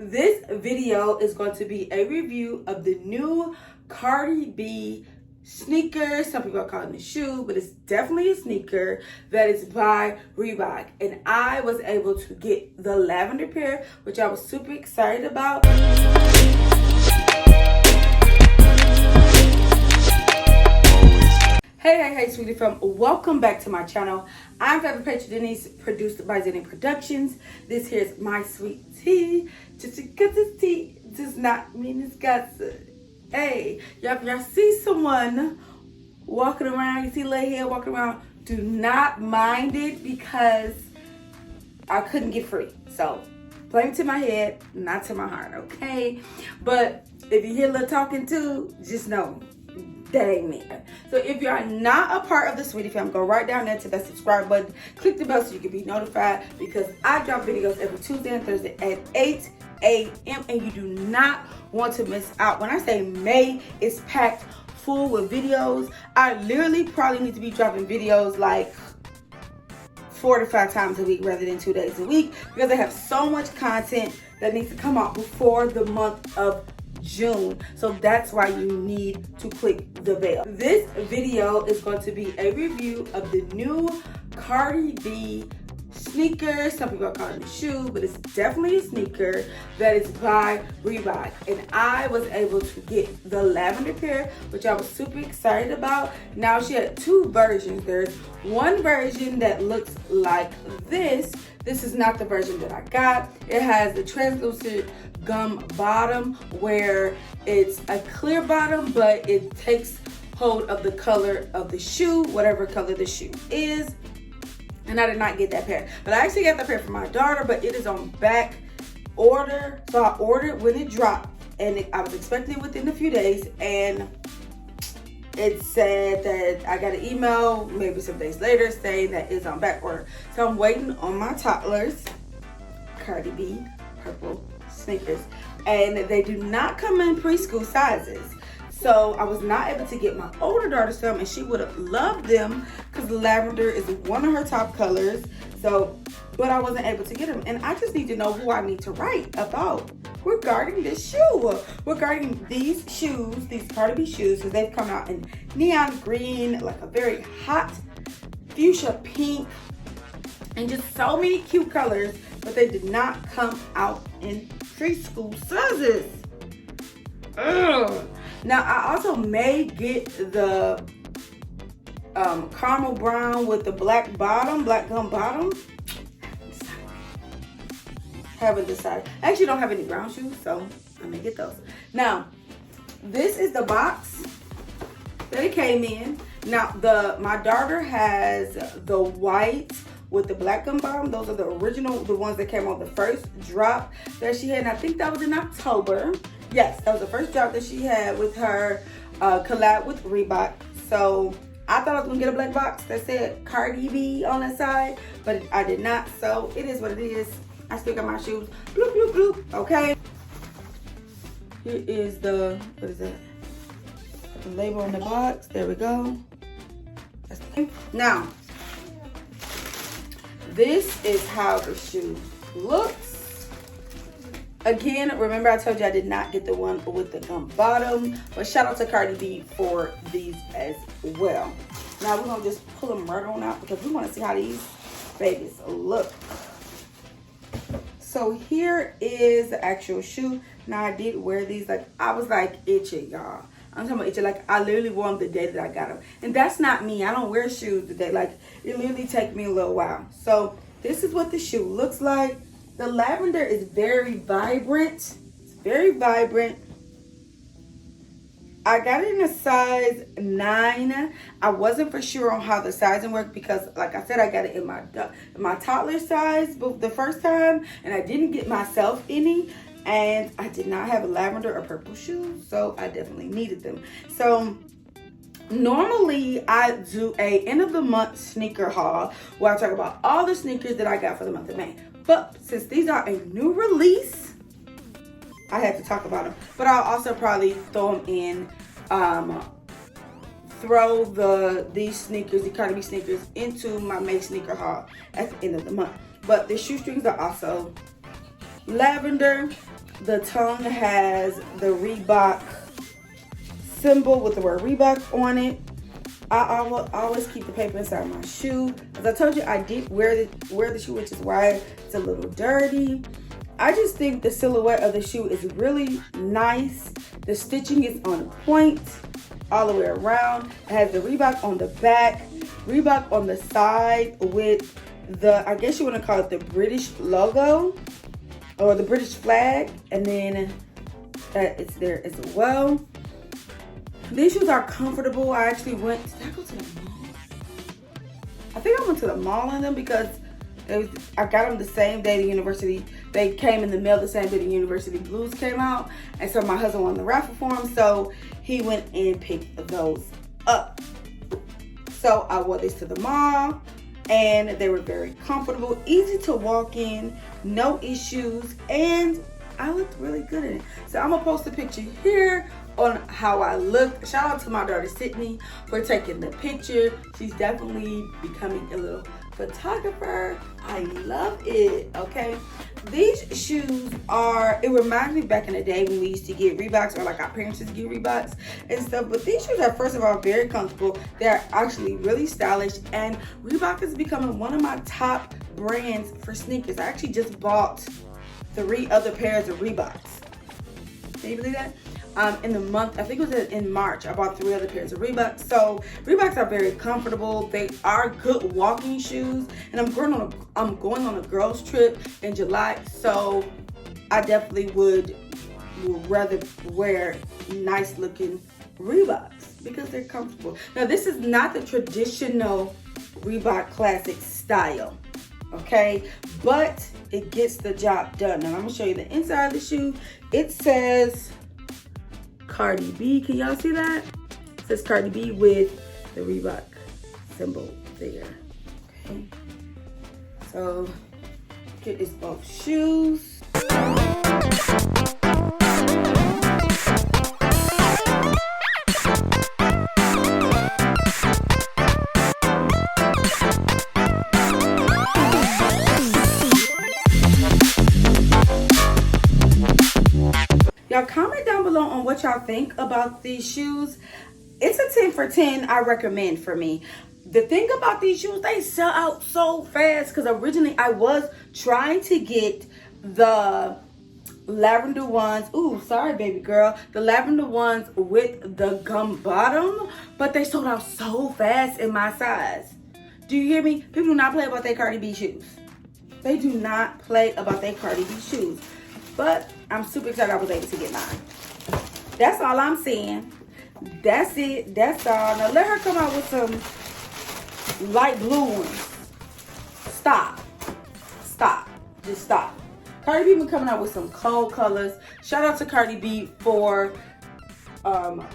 This video is going to be a review of the new Cardi B sneaker. Some people are calling it a shoe, but it's definitely a sneaker that is by Reebok. And I was able to get the lavender pair, which I was super excited about. Hey, sweetie fam, welcome back to my channel. I'm favorite patron Denise, produced by Zenny Productions. This here's my sweet tea. Just because it's tea does not mean it's gossip. Hey, y'all see someone walking around, you see lay hair walking around, do not mind it because I couldn't get free. So blame to my head, not to my heart, okay? But if you hear a little talking too, just know that ain't me. So if you are not a part of the Sweetie Fam, go right down there to the subscribe button. Click the bell so you can be notified because I drop videos every Tuesday and Thursday at 8 a.m. and you do not want to miss out. When I say May, it's packed full with videos. I literally probably need to be dropping videos like 4 to 5 times a week rather than 2 days a week because I have so much content that needs to come out before the month of June. So that's why you need to click the bell. This video is going to be a review of the new Cardi B sneaker. Some people are calling it a shoe, but it's definitely a sneaker that is by Reebok. And I was able to get the lavender pair, which I was super excited about. Now she had 2 versions. There's one version that looks like this. This is not the version that I got. It has the translucent gum bottom where it's a clear bottom, but it takes hold of the color of the shoe, whatever color the shoe is. And I did not get that pair. But I actually got that pair for my daughter, but it is on back order. So I ordered when it dropped, and I was expecting it within a few days, and it said that I got an email maybe some days later saying that it's on back order. So I'm waiting on my toddlers, Cardi B purple sneakers, and they do not come in preschool sizes. So I was not able to get my older daughter some, and she would have loved them because lavender is one of her top colors. So, but I wasn't able to get them, and I just need to know who I need to write about regarding this shoe, regarding these shoes, these Cardi B shoes, because they've come out in neon green, like a very hot fuchsia pink, and just so many cute colors, but they did not come out in preschool sizes. Ugh. Now I also may get the caramel brown with the black bottom, black gum bottom. Haven't decided. I actually don't have any brown shoes, so I may get those. Now, this is the box that it came in. Now my daughter has the white with the black gum bottom. Those are the original, the ones that came on the first drop that she had, and I think that was in October. Yes, that was the first drop that she had with her collab with Reebok. So I thought I was gonna get a black box that said Cardi B on the side, but I did not. So it is what it is. I still got my shoes. Bloop, bloop, bloop. Okay. Here is the, what is that? The label on the box. There we go. That's the, now, this is how the shoe looks. Again, remember I told you I did not get the one with the gum bottom, but shout out to Cardi B for these as well. Now we're gonna just pull them right on out because we want to see how these babies look. So here is the actual shoe. Now I did wear these, like I was like itching, y'all. I'm talking about itching, like I literally wore them the day that I got them, and that's not me. I don't wear shoes the day, like it literally takes me a little while. So this is what the shoe looks like. The lavender is very vibrant. It's very vibrant. I got it in a size 9. I wasn't for sure on how the sizing worked because, like I said, I got it in my toddler size the first time, and I didn't get myself any, and I did not have a lavender or purple shoes, so I definitely needed them. So normally I do a end of the month sneaker haul where I talk about all the sneakers that I got for the month of May. But since these are a new release, I had to talk about them. But I'll also probably throw them in, these sneakers, the Cardi B sneakers, into my May sneaker haul at the end of the month. But the shoestrings are also lavender. The tongue has the Reebok symbol with the word Reebok on it. I always keep the paper inside my shoe. As I told you, I did wear the shoe, which is why it's a little dirty. I just think the silhouette of the shoe is really nice. The stitching is on point all the way around. It has the Reebok on the back, Reebok on the side with the, I guess you want to call it the British logo or the British flag, and then it's there as well. These shoes are comfortable. I actually went, did I go to the mall? I think I went to the mall in them because I got them the same day the university, they came in the mail the same day the University Blues came out. And so my husband won the raffle for them, so he went and picked those up. So I wore these to the mall and they were very comfortable, easy to walk in, no issues, and I looked really good in it. So I'm gonna post a picture here on how I look. Shout out to my daughter Sydney for taking the picture. She's definitely becoming a little photographer. I love it, okay? These shoes are, it reminds me back in the day when we used to get Reeboks, or like our parents used to get Reeboks and stuff, but these shoes are, first of all, very comfortable. They're actually really stylish, and Reebok is becoming one of my top brands for sneakers. I actually just bought 3 other pairs of Reeboks. Can you believe that? In the month, I think it was in March, I bought 3 other pairs of Reeboks. So Reeboks are very comfortable. They are good walking shoes, and I'm going on a girls trip in July, so I definitely would rather wear nice looking Reeboks because they're comfortable. Now this is not the traditional Reebok classic style, okay, but it gets the job done. Now I'm gonna show you the inside of the shoe. It says Cardi B. Can y'all see that? It says Cardi B with the Reebok symbol there. Okay. So get is both shoes. Y'all comment down below on what y'all think about these shoes. It's a 10 for 10, I recommend for me. The thing about these shoes, they sell out so fast, because originally I was trying to get the lavender ones. Ooh, sorry baby girl. The lavender ones with the gum bottom, but they sold out so fast in my size. Do you hear me? People do not play about their Cardi B shoes. They do not play about their Cardi B shoes. But I'm super excited I was able to get mine. That's all I'm saying. That's it. That's all. Now let her come out with some light blue ones. Stop. Stop. Just stop. Cardi B been coming out with some cold colors. Shout out to Cardi B for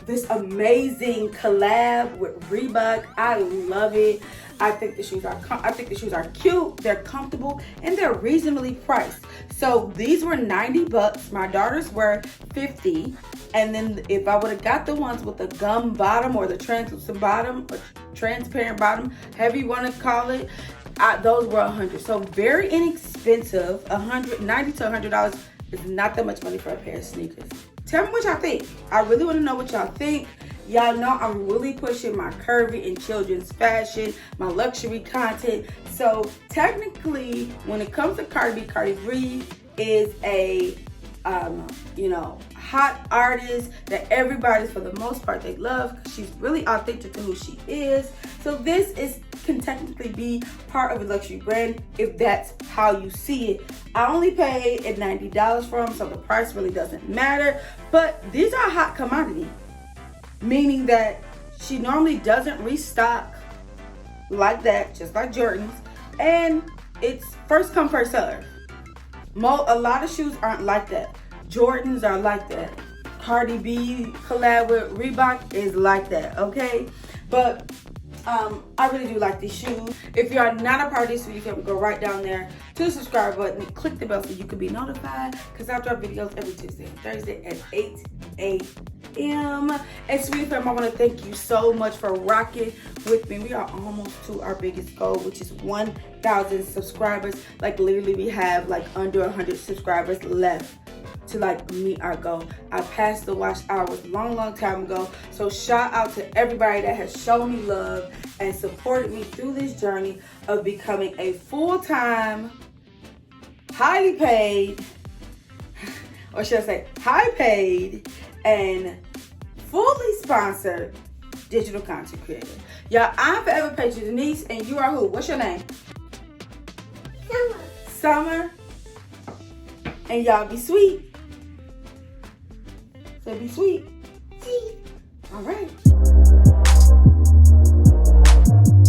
this amazing collab with Reebok. I love it. I think the shoes are cute, they're comfortable, and they're reasonably priced. So these were 90 bucks. My daughters were 50. And then if I would have got the ones with the gum bottom or the translucent bottom or transparent bottom, however you want to call it, those were 100. So very inexpensive. $90 to $100 is not that much money for a pair of sneakers. Tell me what y'all think. I really want to know what y'all think. Y'all know I'm really pushing my curvy and children's fashion, my luxury content. So technically, when it comes to Cardi B, Cardi B is a hot artist that everybody, for the most part, they love. She's really authentic to who she is. So this can technically be part of a luxury brand if that's how you see it. I only paid at $90 for them, so the price really doesn't matter. But these are a hot commodity, meaning that she normally doesn't restock like that, just like Jordans, and it's first come, first serve. A lot of shoes aren't like that. Jordans are like that. Cardi B collab with Reebok is like that, okay? But I really do like these shoes. If you are not a part of this, you can go right down there to the subscribe button and click the bell so you can be notified, because I drop videos every Tuesday and Thursday at 8 a.m. And sweet fam, I want to thank you so much for rocking with me. We are almost to our biggest goal, which is 1,000 subscribers. Like literally we have like under 100 subscribers left. to like meet our goal. I passed the watch hours long time ago. So shout out to everybody that has shown me love and supported me through this journey of becoming a full-time, highly paid, or should I say high paid and fully sponsored digital content creator. Y'all, I'm Forever Patron Denise, and you are who? What's your name? Summer. And y'all be sweet. Say be sweet. Sweet. All right.